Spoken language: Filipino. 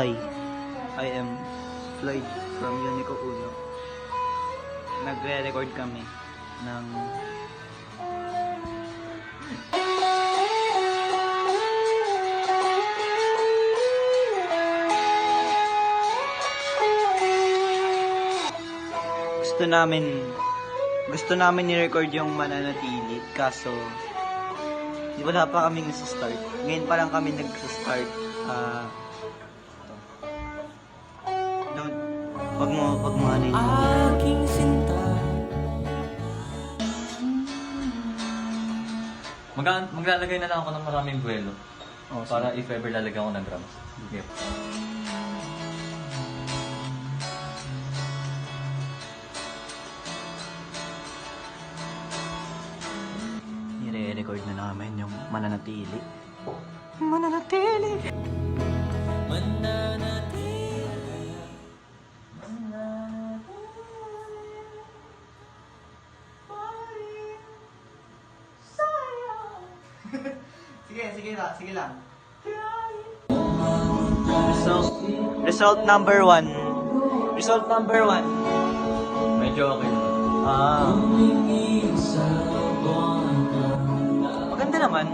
Hi, I am Floyd from Unico Uno. Nagre-record kami ng gusto namin ni-record yung Mananatili, kaso wala pa kaming nasa-start. Ngayon pa lang kami nagsa-start. Wag mo ano yun. Aking sinta. Maglalagay na lang ako ng maraming buwelo. Oh, Para if ever lalagyan ko ng drums. Yep. Nire-record na namin yung Mananatili. Mananatili! Sige lang. Result number 1. Result number 1. Medyo okay na. Maganda naman.